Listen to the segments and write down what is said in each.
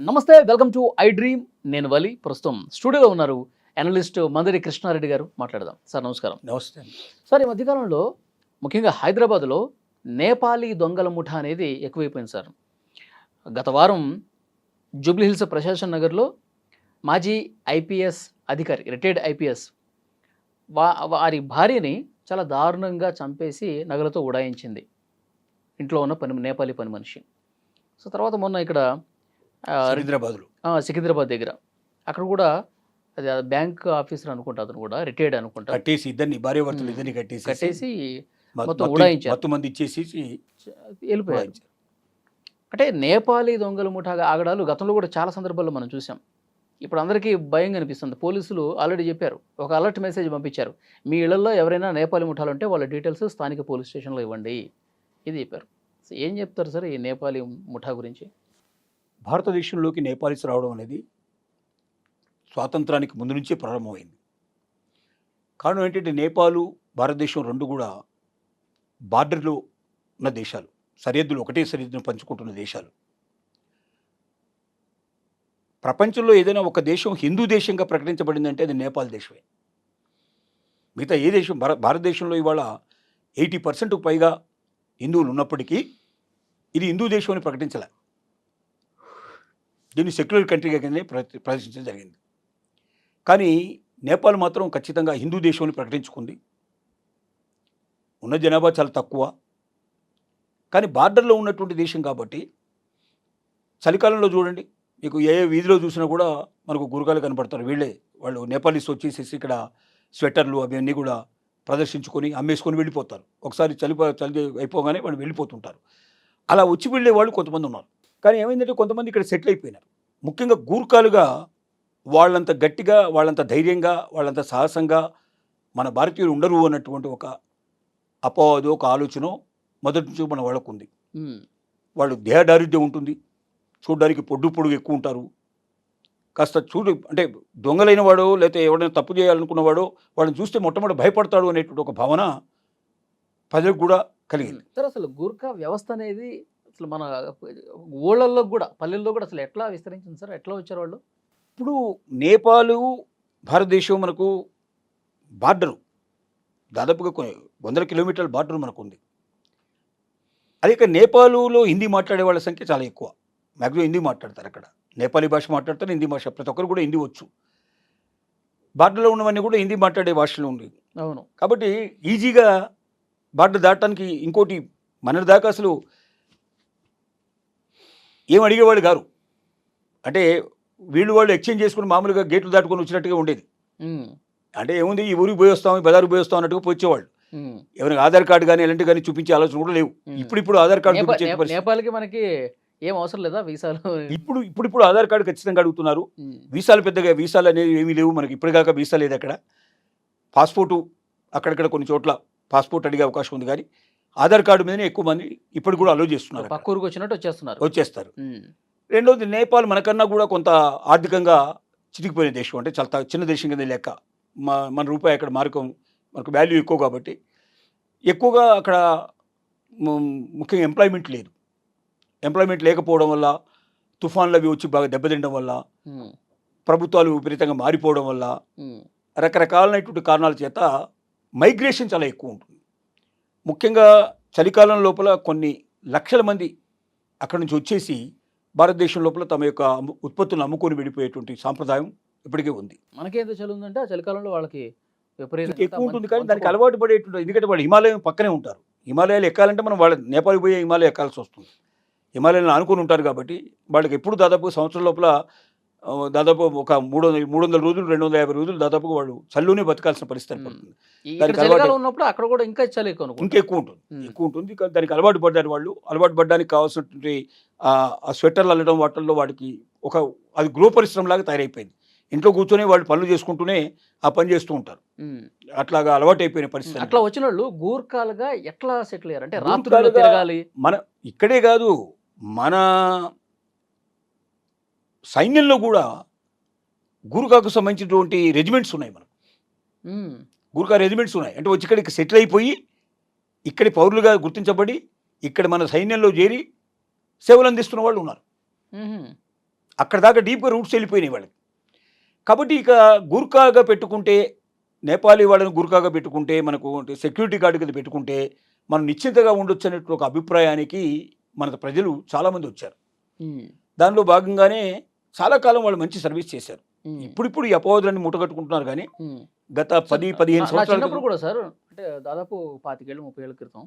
నమస్తే, welcome to I dream. నేను వలి. ప్రస్తుతం స్టూడియోలో ఉన్నారు అనలిస్ట్ మందిరి కృష్ణారెడ్డి గారు. మాట్లాడదాం. సార్ నమస్కారం. నమస్తే. సార్, ఈ మధ్యకాలంలో ముఖ్యంగా హైదరాబాద్లో నేపాలీ దొంగల ముఠా అనేది ఎక్కువైపోయింది సార్. గత వారం జూబ్లీహిల్స్ ప్రశాసన్ నగర్లో మాజీ ఐపీఎస్ అధికారి, రిటైర్డ్ ఐపీఎస్ వారి భార్యని చాలా దారుణంగా చంపేసి నగలతో ఉడాయించింది ఇంట్లో ఉన్న నేపాలీ పని మనిషి. సో తర్వాత మొన్న ఇక్కడ సికింద్రాబాద్ దగ్గర అక్కడ కూడా అది బ్యాంక్ ఆఫీసర్ అనుకుంటా, అతను కూడా రిటైర్డ్ అనుకుంటా, కట్టేసి ఇద్దరిని భార్యాభర్తలు ఇద్దరిని కట్టేసి మొత్తం ఉడాయించారు, మొత్తం మంది ఇచ్చేసి వెళ్ళిపోయారు. అంటే నేపాలీ దొంగల ముఠాగా ఆగడాలు గతంలో కూడా చాలా సందర్భాల్లో మనం చూసాం. ఇప్పుడు అందరికీ భయంగా అనిపిస్తుంది. పోలీసులు ఆల్రెడీ చెప్పారు, ఒక అలర్ట్ మెసేజ్ పంపించారు, మీ ఇళ్లలో ఎవరైనా నేపాలీ ముఠాలు ఉంటే వాళ్ళ డీటెయిల్స్ స్థానిక పోలీస్ స్టేషన్లో ఇవ్వండి, ఇది చెప్పారు. సో ఏం చెప్తారు సార్ ఈ నేపాలీ ముఠా గురించి? భారతదేశంలోకి నేపాలీస్ రావడం అనేది స్వాతంత్రానికి ముందు నుంచే ప్రారంభమైంది. కారణం ఏంటంటే నేపాలు భారతదేశం రెండు కూడా బార్డర్లో ఉన్న దేశాలు, సరిహద్దులు ఒకటే సరిహద్దును పంచుకుంటున్న దేశాలు. ప్రపంచంలో ఏదైనా ఒక దేశం హిందూ దేశంగా ప్రకటించబడిందంటే అది నేపాల్ దేశమే. మిగతా ఏ దేశం, భారతదేశంలో ఇవాళ 80% పైగా హిందువులు ఉన్నప్పటికీ ఇది హిందూ దేశం అని ప్రకటించలే. దీన్ని సెక్యులర్ కంట్రీగా కింద ప్రదర్శించడం జరిగింది. కానీ నేపాల్ మాత్రం ఖచ్చితంగా హిందూ దేశం అని ప్రకటించుకుంది. ఉన్న జనాభా చాలా తక్కువ, కానీ బార్డర్లో ఉన్నటువంటి దేశం కాబట్టి చలికాలంలో చూడండి, మీకు ఏ వీధిలో చూసినా కూడా మనకు గురకాలు కనపడతారు. వాళ్ళు నేపాలీస్ వచ్చేసేసి ఇక్కడ స్వెటర్లు అవన్నీ కూడా ప్రదర్శించుకొని అమ్మేసుకొని వెళ్ళిపోతారు. ఒకసారి చలి అయిపోగానే వాళ్ళు వెళ్ళిపోతుంటారు. అలా వచ్చి వెళ్ళే వాళ్ళు కొంతమంది ఉన్నారు. కానీ ఏమైందంటే కొంతమంది ఇక్కడ సెటిల్ అయిపోయినారు. ముఖ్యంగా గూర్ఖాలుగా వాళ్ళంత గట్టిగా, వాళ్ళంత ధైర్యంగా, వాళ్ళంత సాహసంగా మన భారతీయులు ఉండరు అన్నటువంటి ఒక అపవాదు, ఒక ఆలోచన మొదటి నుంచి మన వాళ్ళకు ఉంది. వాళ్ళు దేహదారుఢ్యం ఉంటుంది, చూడడానికి పొడుగు ఎక్కువ ఉంటారు. కాస్త అంటే దొంగలైన వాడో లేకపోతే ఎవరైనా తప్పు చేయాలనుకున్నవాడో వాళ్ళని చూస్తే మొట్టమొదటి భయపడతాడు అనేటువంటి ఒక భావన ప్రజలకు కూడా కలిగింది. సార్, అసలు గూర్ఖా వ్యవస్థ అనేది అసలు మన ఊళ్ళల్లో కూడా, పల్లెల్లో కూడా అసలు ఎట్లా విస్తరించింది సార్? ఎట్లా వచ్చారు వాళ్ళు? ఇప్పుడు నేపాలు భారతదేశం మనకు బార్డరు, దాదాపుగా కొన్ని 100 కిలోమీటర్ల బార్డర్ మనకు ఉంది. అదే ఇక నేపాలులో హిందీ మాట్లాడే వాళ్ళ సంఖ్య చాలా ఎక్కువ. మ్యాక్సిమం హిందీ మాట్లాడతారు అక్కడ. నేపాలీ భాష మాట్లాడతారు, హిందీ భాష, ప్రతి ఒక్కరు కూడా హిందీ వచ్చు. బార్డర్లో ఉన్నవన్నీ కూడా హిందీ మాట్లాడే భాషలో ఉండేది. అవును. కాబట్టి ఈజీగా బార్డర్ దాటడానికి. ఇంకోటి, మన దాకా అసలు ఏం అడిగేవాళ్ళు గారు. అంటే వాళ్ళు ఎక్స్చేంజ్ చేసుకుని మామూలుగా గేట్లు దాటుకొని వచ్చినట్టుగా ఉండేది. అంటే ఏముంది, ఈ ఊరికి పోయి వస్తాం, ఈ బజారుకి పోయి వస్తాం అన్నట్టుగా పోయేవాళ్ళు. ఎవరికి ఆధార్ కార్డు కానీ ఎలాంటి కానీ చూపించే ఆలోచన కూడా లేవు. ఇప్పుడు ఆధార్ కార్డు చూపించే నేపాల్కి మనకి ఏం అవసరం లేదా వీసాలు? ఇప్పుడు ఆధార్ కార్డు ఖచ్చితంగా అడుగుతున్నారు. వీసాలు పెద్దగా వీసాలు అనేవి ఏమీ లేవు మనకి. ఇప్పటిదాకా వీసా లేదు అక్కడ. పాస్పోర్టు అక్కడక్కడ కొన్ని చోట్ల పాస్పోర్ట్ అడిగే అవకాశం ఉంది, కానీ ఆధార్ కార్డు మీదనే ఎక్కువ మంది ఇప్పుడు కూడా అలో చేస్తున్నారు. పక్క ఊరికి వచ్చినట్టు వచ్చేస్తారు. రెండోది, నేపాల్ మనకన్నా కూడా కొంత ఆర్థికంగా చితికిపోయిన దేశం. అంటే చాలా చిన్న దేశం కింద లెక్క. మన రూపాయి అక్కడ మనకు వాల్యూ ఎక్కువ కాబట్టి ఎక్కువగా అక్కడ ముఖ్యంగా ఎంప్లాయ్మెంట్ లేదు. ఎంప్లాయ్మెంట్ లేకపోవడం వల్ల, తుఫాన్లు అవి వచ్చి బాగా దెబ్బతినడం వల్ల, ప్రభుత్వాలు విపరీతంగా మారిపోవడం వల్ల, రకరకాలైనటువంటి కారణాల చేత మైగ్రేషన్ చాలా ఎక్కువ ఉంటుంది. ముఖ్యంగా చలికాలం లోపల కొన్ని లక్షల మంది అక్కడి నుంచి వచ్చేసి భారతదేశం లోపల తమ యొక్క ఉత్పత్తులను అమ్ముకొని వెళ్ళిపోయేటువంటి సాంప్రదాయం ఇప్పటికే ఉంది. మనకేంత చలి ఉందంటే ఆ చలికాలంలో వాళ్ళకి విపరీతంగా ఎక్కువ ఉంటుంది, కానీ దానికి అలవాటు పడేటువంటి. ఎందుకంటే వాళ్ళు హిమాలయం పక్కనే ఉంటారు. హిమాలయాలు ఎక్కాలంటే మనం వాళ్ళ నేపాల్కి పోయే హిమాలయం ఎక్కాల్సి వస్తుంది. హిమాలయాలను ఆనుకొని ఉంటారు కాబట్టి వాళ్ళకి ఎప్పుడు దాదాపు సంవత్సరం లోపల దాదాపు ఒక 300 రోజులు 250 రోజులు దాదాపుగా వాళ్ళు చల్లునే బతకాల్సిన పరిస్థితి పడుతుంది. ఉన్నప్పుడు అక్కడ కూడా ఇంకా చలి ఎక్కువ ఉంటుంది. దానికి అలవాటు పడ్డారు వాళ్ళు. అలవాటు పడడానికి కావాల్సినటువంటి ఆ స్వెటర్లు అల్లడం వాటిల్లో వాడికి అది గృహ పరిశ్రమలాగా తయారైపోయింది. ఇంట్లో కూర్చొని వాళ్ళు పనులు చేసుకుంటూనే ఆ పని చేస్తూ ఉంటారు. అట్లాగా అలవాటు అయిపోయిన పరిస్థితి. అట్లా వచ్చిన వాళ్ళు గూర్ఖాలుగా ఎట్లా సెటిల్ అయ్యారు? అంటే రాత్రులు తిరగాలి. ఇక్కడే కాదు, మన సైన్యంలో కూడా గూర్ఖాకు సంబంధించినటువంటి రెజిమెంట్స్ ఉన్నాయి. మనకు గూర్ఖా రెజిమెంట్స్ ఉన్నాయి. అంటే వచ్చి ఇక్కడికి సెటిల్ అయిపోయి ఇక్కడి పౌరులుగా గుర్తించబడి ఇక్కడ మన సైన్యంలో చేరి సేవలు అందిస్తున్న వాళ్ళు ఉన్నారు. అక్కడ దాకా డీప్గా రూట్స్ వెళ్ళిపోయినాయి వాళ్ళకి. కాబట్టి ఇక గూర్ఖాగా పెట్టుకుంటే, నేపాలీ వాళ్ళని గూర్ఖాగా పెట్టుకుంటే, మనకు సెక్యూరిటీ గార్డు కింద పెట్టుకుంటే మనం నిశ్చింతగా ఉండొచ్చు అనేటువంటి ఒక అభిప్రాయానికి మన ప్రజలు చాలామంది వచ్చారు. ఉమ్, దానిలో భాగంగానే చాలా కాలం వాళ్ళు మంచి సర్వీస్ చేశారు. ఉమ్, ఇప్పుడిప్పుడు ఈ అపవాదులన్నీ మూటగట్టుకుంటున్నారు కానీ ఉమ్. గత సార్, 10-15 నా సంవత్సరాల చిన్నప్పుడు కూడా సార్, అంటే దాదాపు 25 ఏళ్ళు 30 ఏళ్ళ క్రితం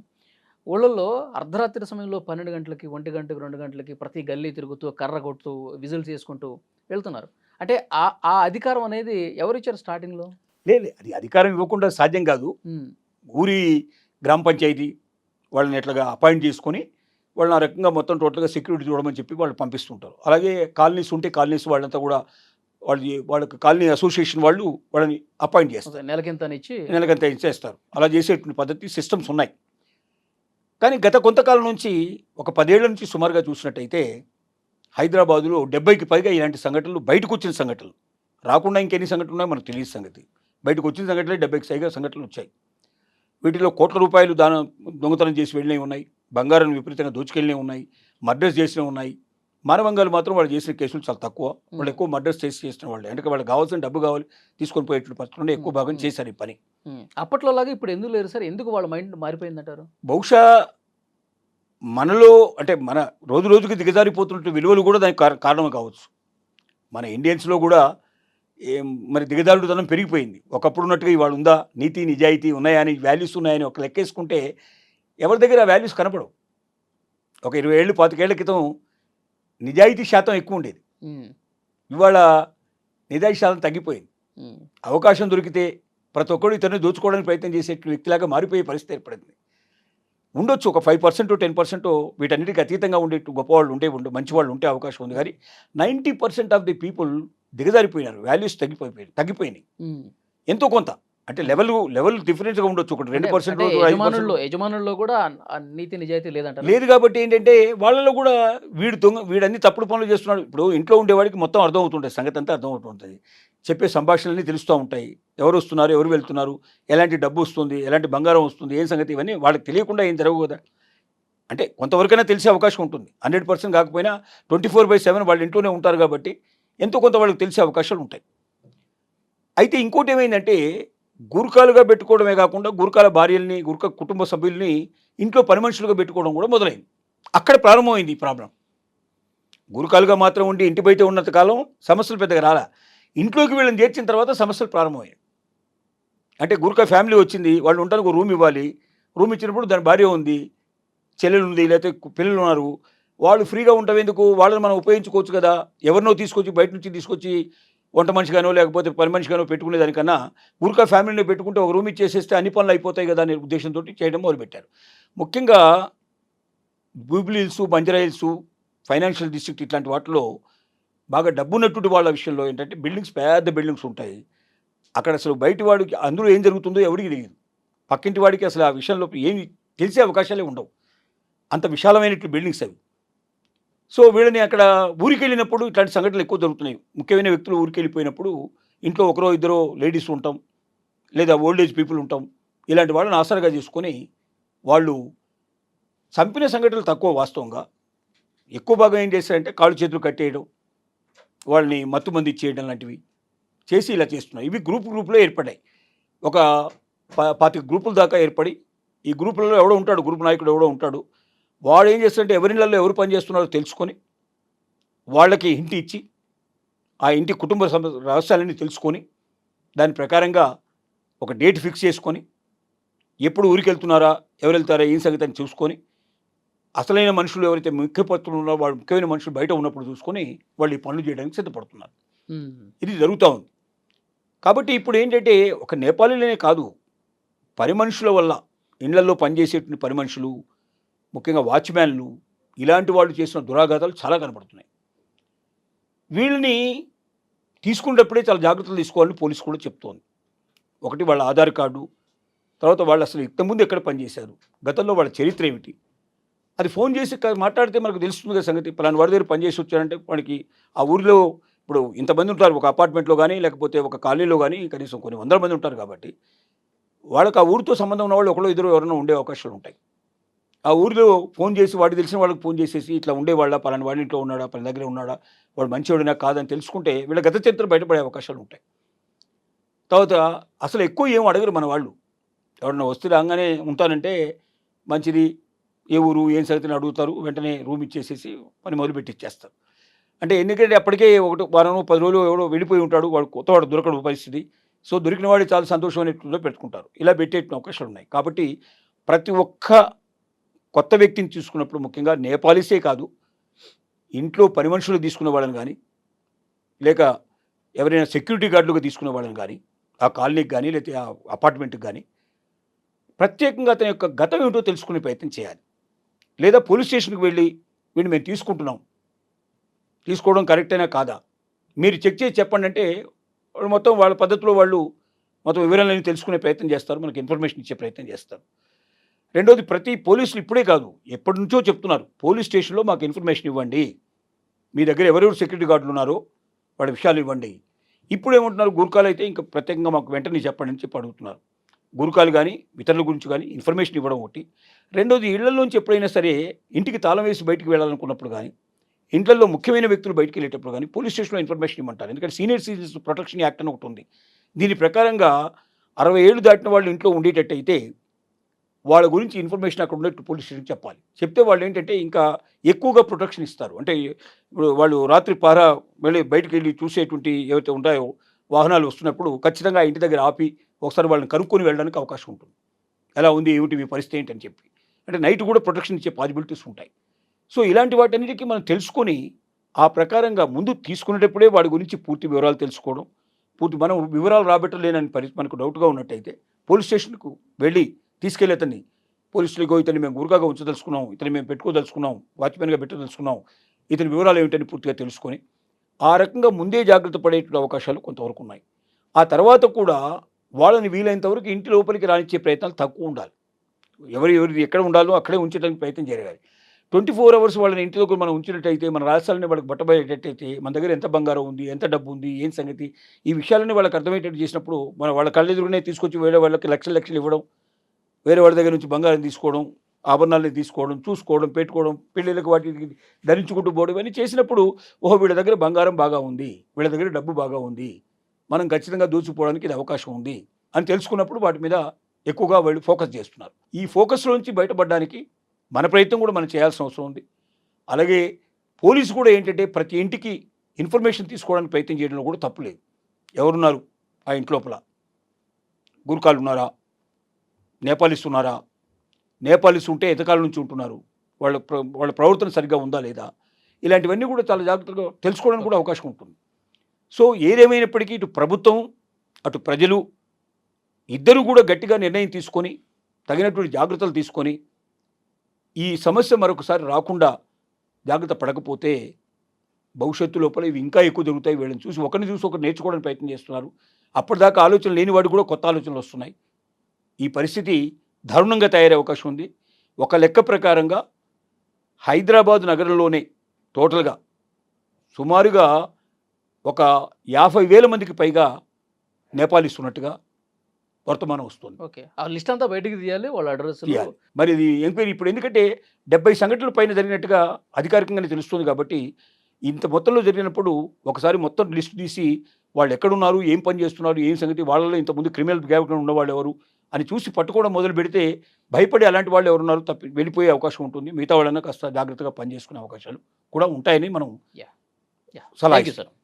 ఊళ్ళల్లో అర్ధరాత్రి సమయంలో 12 గంటలకి 1 గంటకి 2 గంటలకి ప్రతి గల్లీ తిరుగుతూ కర్ర కొడుతూ విజిల్స్ చేసుకుంటూ వెళ్తున్నారు. అంటే ఆ ఆ అధికారం అనేది ఎవరిచ్చారు స్టార్టింగ్లో? లేదు, అది అధికారం ఇవ్వకుండా సాధ్యం కాదు. ఉమ్, ఊరి గ్రామ పంచాయతీ వాళ్ళని ఎట్లాగా అపాయింట్ చేసుకొని వాళ్ళని ఆ రకంగా మొత్తం టోటల్గా సెక్యూరిటీ చూడమని చెప్పి వాళ్ళు పంపిస్తుంటారు. అలాగే కాలనీస్ ఉంటే కాలనీస్ వాళ్ళంతా కూడా వాళ్ళకి కాలనీ అసోసియేషన్ వాళ్ళు వాళ్ళని అపాయింట్ చేస్తారు. ఓకే, నెలకింతనిచ్చి. నెలకంతా చేస్తారు. అలా చేసేటువంటి పద్ధతి సిస్టమ్స్ ఉన్నాయి. కానీ గత కొంతకాలం నుంచి ఒక 10 ఏళ్ల నుంచి సుమారుగా చూసినట్టయితే హైదరాబాదులో 70కి పైగా ఇలాంటి సంఘటనలు బయటకు వచ్చిన సంఘటనలు, రాకుండా ఇంకెన్ని సంఘటనలు ఉన్నాయో మనకు తెలియదు సంగతి. బయటకు వచ్చిన సంఘటనలు 70కి పైగా సంఘటనలు వచ్చాయి. వీటిలో కోట్ల రూపాయలు దొంగతనం చేసి వెళ్ళినవి ఉన్నాయి, బంగారం విపరీతంగా దోచుకెళ్ళినవి ఉన్నాయి, మర్డర్స్ చేసినవి ఉన్నాయి. మానవంగాలు మాత్రం వాళ్ళు చేసిన కేసులు చాలా తక్కువ. వాళ్ళు ఎక్కువ మర్డర్స్ చేసిన వాళ్ళే, అంటే వాళ్ళకి కావాల్సిన డబ్బు కావాలి తీసుకొని పోయేటువంటి పరిస్థితుల్లో ఎక్కువ భాగం చేశారు ఈ పని. అప్పట్లో లాగా ఇప్పుడు ఎందుకు లేరు సార్? ఎందుకు వాళ్ళ మైండ్ మారిపోయిందంటారు? బహుశా మనలో అంటే మన రోజు రోజుకి దిగజారిపోతున్న విలువలు కూడా దానికి కారణం కావచ్చు. మన ఇండియన్స్లో కూడా మరి దిగజారుడుతనం పెరిగిపోయింది. ఒకప్పుడు ఉన్నట్టుగా ఇవాళ ఉందా, నీతి నిజాయితీ ఉన్నాయా అని, వాల్యూస్ ఉన్నాయని ఒక లెక్కేసుకుంటే ఎవరి దగ్గర ఆ వాల్యూస్ కనపడవు. ఒక 20 ఏళ్ళు 25 ఏళ్ల క్రితం నిజాయితీ శాతం ఎక్కువ ఉండేది. ఇవాళ నిజాయితీ శాతం తగ్గిపోయింది. అవకాశం దొరికితే ప్రతి ఒక్కరు ఇతరుని దోచుకోవడానికి ప్రయత్నం చేసే వ్యక్తిలాగా మారిపోయే పరిస్థితి ఏర్పడింది. ఉండొచ్చు ఒక 5% 10% వీటన్నిటికీ అతీతంగా ఉండే గొప్పవాళ్ళు ఉండే మంచివాళ్ళు ఉంటే అవకాశం ఉంది. కానీ 90% ఆఫ్ ది పీపుల్ దిగజారిపోయినారు. వాల్యూస్ తగ్గిపోయినాయి ఎంతో కొంత. అంటే లెవెల్ డిఫరెన్స్గా ఉండొచ్చు. ఒకటి 2% యజమానుల్లో కూడా ఆ నీతి నిజాయితీ లేదంట. లేదు. కాబట్టి ఏంటంటే వాళ్ళలో కూడా వీడన్ని తప్పుడు పనులు చేస్తున్నాడు. ఇప్పుడు ఇంట్లో ఉండేవాడికి మొత్తం అర్థమవుతుంటుంది, సంగతి అంతా అర్థమవుతుంటుంది. చెప్పే సంభాషణలన్నీ తెలుస్తూ ఉంటాయి. ఎవరు వస్తున్నారు, ఎవరు వెళ్తున్నారు, ఎలాంటి డబ్బు వస్తుంది, ఎలాంటి బంగారం వస్తుంది, ఏం సంగతి, ఇవన్నీ వాళ్ళకి తెలియకుండా ఏం జరగవు కదా. అంటే కొంతవరకైనా తెలిసే అవకాశం ఉంటుంది. 100% కాకపోయినా 24/7 వాళ్ళ ఇంట్లోనే ఉంటారు కాబట్టి ఎంతో కొంత వాళ్ళకి తెలిసే అవకాశాలు ఉంటాయి. అయితే ఇంకోటి ఏమైందంటే గూర్ఖాలుగా పెట్టుకోవడమే కాకుండా గూర్ఖాల భార్యల్ని, గూర్ఖా కుటుంబ సభ్యుల్ని ఇంట్లో పని మనుషులుగా పెట్టుకోవడం కూడా మొదలైంది. అక్కడ ప్రారంభమైంది ఈ ప్రాబ్లం. గూర్ఖాలుగా మాత్రం ఉండి ఇంటి బయట ఉన్నంత కాలం సమస్యలు పెద్దగా రాలా. ఇంట్లోకి వీళ్ళని చేర్చిన తర్వాత సమస్యలు ప్రారంభమయ్యాయి. అంటే గూర్ఖా ఫ్యామిలీ వచ్చింది, వాళ్ళు ఉండడానికి ఒక రూమ్ ఇవ్వాలి. రూమ్ ఇచ్చినప్పుడు దాని భార్య ఉంది, చెల్లెలు ఉంది, లేకపోతే పిల్లలు ఉన్నారు. వాళ్ళు ఫ్రీగా ఉండడం ఎందుకు, వాళ్ళని మనం ఉపయోగించుకోవచ్చు కదా. ఎవరినో తీసుకొచ్చి బయట నుంచి తీసుకొచ్చి వంట మనిషిగానో లేకపోతే పని మనిషిగానో పెట్టుకునే దానికన్నా గూర్ఖా ఫ్యామిలీని పెట్టుకుంటే ఒక రూమ్ ఇచ్చేసేస్తే అన్ని పనులు అయిపోతాయి కదా అనే ఉద్దేశంతో చేయడం మొదలుపెట్టారు. ముఖ్యంగా Jubilee hills, Banjara hills, financial district ఇట్లాంటి వాటిలో బాగా డబ్బున్నటువంటి వాళ్ళ విషయంలో ఏంటంటే పెద్ద బిల్డింగ్స్ ఉంటాయి. అక్కడ అసలు బయటి వాడికి అందులో ఏం జరుగుతుందో ఎవరికి తెలియదు. పక్కింటి వాడికి అసలు ఆ విషయంలో ఏమి తెలిసే అవకాశాలే ఉండవు. అంత విశాలమైనటువంటి బిల్డింగ్స్ అవి. సో వీళ్ళని అక్కడ ఊరికి వెళ్ళినప్పుడు ఇట్లాంటి సంఘటనలు ఎక్కువ జరుగుతున్నాయి. ముఖ్యమైన వ్యక్తులు ఊరికి వెళ్ళిపోయినప్పుడు ఇంట్లో ఒకరో ఇద్దరో లేడీస్ ఉంటాం, లేదా ఓల్డ్ ఏజ్ పీపుల్ ఉంటాం. ఇలాంటి వాళ్ళని ఆసరాగా చేసుకొని వాళ్ళు చంపిన సంఘటనలు తక్కువ. వాస్తవంగా ఎక్కువ భాగం ఏం చేస్తారంటే కాళ్ళు చేతులు కట్టేయడం, వాళ్ళని మత్తుమంది ఇచ్చేయడం లాంటివి చేసి ఇలా చేస్తున్నాయి. ఇవి గ్రూపులో ఏర్పడ్డాయి. ఒక 25 గ్రూపుల దాకా ఏర్పడి, ఈ గ్రూపులలో ఎవడో ఉంటాడు, గ్రూప్ నాయకుడు ఎవడో ఉంటాడు. వాడు ఏం చేస్తాడంటే ఎవరిళ్ళల్లో ఎవరు పనిచేస్తున్నారో తెలుసుకొని వాళ్ళకి ఇంటి ఇచ్చి ఆ ఇంటి కుటుంబ రహస్యాలన్నీ తెలుసుకొని దాని ప్రకారంగా ఒక డేట్ ఫిక్స్ చేసుకొని ఎప్పుడు ఊరికి వెళ్తున్నారా, ఎవరు వెళ్తారా, ఏం సంగతి అని చూసుకొని అసలైన మనుషులు ఎవరైతే ముఖ్యపత్రులు ఉన్నారో వాళ్ళు ముఖ్యమైన మనుషులు బయట ఉన్నప్పుడు చూసుకొని వాళ్ళు ఈ పనులు చేయడానికి సిద్ధపడుతున్నారు. ఇది జరుగుతూ ఉంది. కాబట్టి ఇప్పుడు ఏంటంటే ఒక నేపాలీలనే కాదు, పని మనుషుల వల్ల ఇళ్లలో పనిచేసేటువంటి పని మనుషులు, ముఖ్యంగా వాచ్మ్యాన్లు, ఇలాంటి వాళ్ళు చేసిన దురాఘాతాలు చాలా కనబడుతున్నాయి. వీళ్ళని తీసుకునేటప్పుడే చాలా జాగ్రత్తలు తీసుకోవాలని పోలీసు కూడా చెప్తోంది. ఒకటి వాళ్ళ ఆధార్ కార్డు, తర్వాత వాళ్ళు అసలు ఇంతకుముందు ఎక్కడ పనిచేశారు, గతంలో వాళ్ళ చరిత్ర ఏమిటి, అది ఫోన్ చేసి మాట్లాడితే మనకు తెలుస్తుంది కదా సంగతి. పలానా వాడి దగ్గర పనిచేసి వచ్చారంటే వాడికి ఆ ఊరిలో ఇప్పుడు ఇంతమంది ఉంటారు, ఒక అపార్ట్మెంట్లో కానీ లేకపోతే ఒక కాలనీలో కానీ కనీసం కొన్ని వందల మంది ఉంటారు. కాబట్టి వాళ్ళకి ఆ ఊరితో సంబంధం ఉన్న వాళ్ళు ఒకళ్ళు ఇద్దరు ఎవరైనా ఉండే అవకాశాలు ఉంటాయి. ఆ ఊరిలో ఫోన్ చేసి వాడికి తెలిసిన వాళ్ళకి ఫోన్ చేసేసి ఇట్లా ఉండేవాళ్ళ పలానా వాడి ఇంట్లో ఉన్నాడా పలానా దగ్గర ఉన్నాడా వాడు మంచివాడినా కాదని తెలుసుకుంటే వీళ్ళ గత చరిత్ర బయటపడే అవకాశాలు ఉంటాయి. తర్వాత అసలు ఎక్కువ ఏం అడగరు మన వాళ్ళు. ఎవరన్నా వస్తే రాగానే ఉంటానంటే మంచిది, ఏ ఊరు ఏం సంగతిని అడుగుతారు, వెంటనే రూమ్ ఇచ్చేసేసి పని మొదలుపెట్టి ఇచ్చేస్తారు. అంటే ఎందుకంటే అప్పటికే ఒకటి వారం 10 రోజులు ఎవడో వెళ్ళిపోయి ఉంటాడు, వాడు కొత్తవాడు దొరకడు పరిస్థితి. సో దొరికిన వాడు చాలా సంతోషం అనేట్లో పెట్టుకుంటారు. ఇలా పెట్టేట అవకాశాలు ఉన్నాయి. కాబట్టి ప్రతి ఒక్క కొత్త వ్యక్తిని తీసుకున్నప్పుడు ముఖ్యంగా నేపాలీసే కాదు, ఇంట్లో పని మనుషులు తీసుకున్న వాళ్ళని కానీ, లేక ఎవరైనా సెక్యూరిటీ గార్డులుగా తీసుకున్న వాళ్ళని కానీ, ఆ కాలనీకి కానీ లేకపోతే ఆ అపార్ట్మెంట్కి కానీ ప్రత్యేకంగా అతని యొక్క గతం ఏమిటో తెలుసుకునే ప్రయత్నం చేయాలి. లేదా పోలీస్ స్టేషన్కి వెళ్ళి వీడిని మేము తీసుకుంటున్నాం, తీసుకోవడం కరెక్టేనా కాదా మీరు చెక్ చేసి చెప్పండి అంటే వాళ్ళు మొత్తం వాళ్ళ పద్ధతిలో వాళ్ళు మొత్తం వివరాలన్నీ తెలుసుకునే ప్రయత్నం చేస్తారు, మనకి ఇన్ఫర్మేషన్ ఇచ్చే ప్రయత్నం చేస్తారు. రెండోది ప్రతి పోలీసులు ఇప్పుడే కాదు ఎప్పటి నుంచో చెప్తున్నారు, పోలీస్ స్టేషన్లో మాకు ఇన్ఫర్మేషన్ ఇవ్వండి, మీ దగ్గర ఎవరెవరు సెక్యూరిటీ గార్డులు ఉన్నారో వాళ్ళ విషయాలు ఇవ్వండి. ఇప్పుడు ఏమంటున్నారు, గుర్కాలు అయితే ఇంకా ప్రత్యేకంగా మాకు వెంటనే చెప్పండి అని చెప్పి అడుగుతున్నారు. గురుకాలు కానీ ఇతరుల గురించి కానీ ఇన్ఫర్మేషన్ ఇవ్వడం ఒకటి. రెండోది ఇళ్లలోంచి ఎప్పుడైనా సరే ఇంటికి తాళం వేసి బయటికి వెళ్ళాలనుకున్నప్పుడు కానీ, ఇంట్లో ముఖ్యమైన వ్యక్తులు బయటికి వెళ్ళేటప్పుడు కానీ పోలీస్ స్టేషన్లో ఇన్ఫర్మేషన్ ఇవ్వమంటారు. ఎందుకంటే సీనియర్ సిటిజన్స్ ప్రొటెక్షన్ యాక్ట్ అని ఒకటి ఉంది. దీని ప్రకారంగా 60 ఏళ్ళు దాటిన వాళ్ళు ఇంట్లో ఉండేటట్టయితే వాళ్ళ గురించి ఇన్ఫర్మేషన్ అక్కడ ఉన్నట్టు పోలీస్ స్టేషన్కి చెప్పాలి. చెప్తే వాళ్ళు ఏంటంటే ఇంకా ఎక్కువగా ప్రొటెక్షన్ ఇస్తారు. అంటే ఇప్పుడు వాళ్ళు రాత్రి పహరా వెళ్ళి బయటికి వెళ్ళి చూసేటువంటి ఏవైతే ఉంటాయో వాహనాలు వస్తున్నప్పుడు ఖచ్చితంగా ఆ ఇంటి దగ్గర ఆపి ఒకసారి వాళ్ళని కనుక్కొని వెళ్ళడానికి అవకాశం ఉంటుంది. ఎలా ఉంది, ఏమిటి మీ పరిస్థితి ఏంటని చెప్పి. అంటే నైట్ కూడా ప్రొటెక్షన్ ఇచ్చే పాసిబిలిటీస్ ఉంటాయి. సో ఇలాంటి వాటన్నిటికీ మనం తెలుసుకొని ఆ ప్రకారంగా ముందు తీసుకునేటప్పుడే వాడి గురించి పూర్తి వివరాలు తెలుసుకోవడం, మనం వివరాలు రాబట్టలేనని మనకు డౌట్గా ఉన్నట్టయితే పోలీస్ స్టేషన్కు వెళ్ళి తీసుకెళ్ళి అతన్ని పోలీసులకు ఇతన్ని మేము గురుగాగా ఉంచదలుచుకున్నాం, ఇతన్ని మేము పెట్టుకోదలుచుకున్నాం, వాచ్మెన్గా పెట్టదలుచుకున్నాం, ఇతని వివరాలు ఏమిటని పూర్తిగా తెలుసుకొని ఆ రకంగా ముందే జాగ్రత్త పడేటువంటి అవకాశాలు కొంతవరకు ఉన్నాయి. ఆ తర్వాత కూడా వాళ్ళని వీలైనంత వరకు ఇంటి లోపలికి రానిచ్చే ప్రయత్నాలు తక్కువ ఉండాలి. ఎవరిది ఎక్కడ ఉండాలో అక్కడే ఉంచడానికి ప్రయత్నం జరగాలి. 24 అవర్స్ వాళ్ళని ఇంటి దగ్గర మనం ఉంచినట్టయితే, మన రహస్యాలని వాళ్ళకి బట్టబయటట్టయితే, మన దగ్గర ఎంత బంగారం ఉంది, ఎంత డబ్బు ఉంది, ఏం సంగతి, ఈ విషయాలన్నీ వాళ్ళకి అర్థమయ్యేటట్టు చేసినప్పుడు వాళ్ళ కళ్ళెదురుగానే తీసుకొచ్చి వేరే వాళ్ళకి లక్షలు ఇవ్వడం, వేరే వాళ్ళ దగ్గర నుంచి బంగారం తీసుకోవడం, ఆభరణాలని తీసుకోవడం, చూసుకోవడం, పెట్టుకోవడం, పెళ్ళిళ్ళకి వాటికి ధరించుకుంటూ పోవడం, ఇవన్నీ చేసినప్పుడు ఓహో వీళ్ళ దగ్గర బంగారం బాగా ఉంది, వీళ్ళ దగ్గర డబ్బు బాగా ఉంది, మనం ఖచ్చితంగా దూచిపోవడానికి ఇది అవకాశం ఉంది అని తెలుసుకున్నప్పుడు వాటి మీద ఎక్కువగా వాళ్ళు ఫోకస్ చేస్తున్నారు. ఈ ఫోకస్లోంచి బయటపడడానికి మన ప్రయత్నం కూడా మనం చేయాల్సిన అవసరం ఉంది. అలాగే పోలీసు కూడా ఏంటంటే ప్రతి ఇంటికి ఇన్ఫర్మేషన్ తీసుకోవడానికి ప్రయత్నం చేయడంలో కూడా తప్పులేదు. ఎవరున్నారు ఆ ఇంటి లోపల, గుర్కాలు ఉన్నారా, నేపాలీస్ ఉన్నారా, నేపాలీస్ ఉంటే ఎంతకాలం నుంచి ఉంటున్నారు, వాళ్ళ ప్రవర్తన సరిగ్గా ఉందా లేదా, ఇలాంటివన్నీ కూడా చాలా జాగ్రత్తగా తెలుసుకోవడానికి కూడా అవకాశం ఉంటుంది. సో ఏదేమైనప్పటికీ ఇటు ప్రభుత్వం అటు ప్రజలు ఇద్దరు కూడా గట్టిగా నిర్ణయం తీసుకొని తగినటువంటి జాగ్రత్తలు తీసుకొని ఈ సమస్య మరొకసారి రాకుండా జాగ్రత్త పడకపోతే భవిష్యత్తు లోపల ఇవి ఇంకా ఎక్కువ జరుగుతాయి. వీళ్ళని చూసి ఒకరిని చూసి ఒకరు నేర్చుకోవడానికి ప్రయత్నం చేస్తున్నారు. అప్పటిదాకా ఆలోచన లేనివాడు కూడా కొత్త ఆలోచనలు వస్తున్నాయి. ఈ పరిస్థితి దారుణంగా తయారయ్యే అవకాశం ఉంది. ఒక లెక్క ప్రకారంగా హైదరాబాద్ నగరంలోనే టోటల్గా సుమారుగా ఒక 50,000 మందికి పైగా నేపాలీస్ ఉన్నట్టుగా వర్తమానం వస్తుంది. ఓకే. ఆ లిస్ట్ అంతా బయటికి తీయాలి, వాళ్ళ అడ్రస్ తీయాలి. మరి ఇది ఎంక్వైరీ ఇప్పుడు ఎందుకంటే 70 సంఘటనల పైన జరిగినట్టుగా అధికారికంగానే తెలుస్తుంది కాబట్టి ఇంత మొత్తంలో జరిగినప్పుడు ఒకసారి మొత్తం లిస్ట్ తీసి వాళ్ళు ఎక్కడున్నారు, ఏం పని చేస్తున్నారు, ఏం సంగతి, వాళ్ళలో ఇంతకుముందు క్రిమినల్ బ్యాక్గ్రౌండ్ ఉన్నవాళ్ళు ఎవరు అని చూసి పట్టుకోవడం మొదలు పెడితే భయపడి అలాంటి వాళ్ళు ఎవరున్నారు వెళ్ళిపోయే అవకాశం ఉంటుంది. మిగతా వాళ్ళన్నా కాస్త జాగ్రత్తగా పనిచేసుకునే అవకాశాలు కూడా ఉంటాయని మనం యా. సలహా థ్యాంక్ యూ ఇస్తాం. సార్.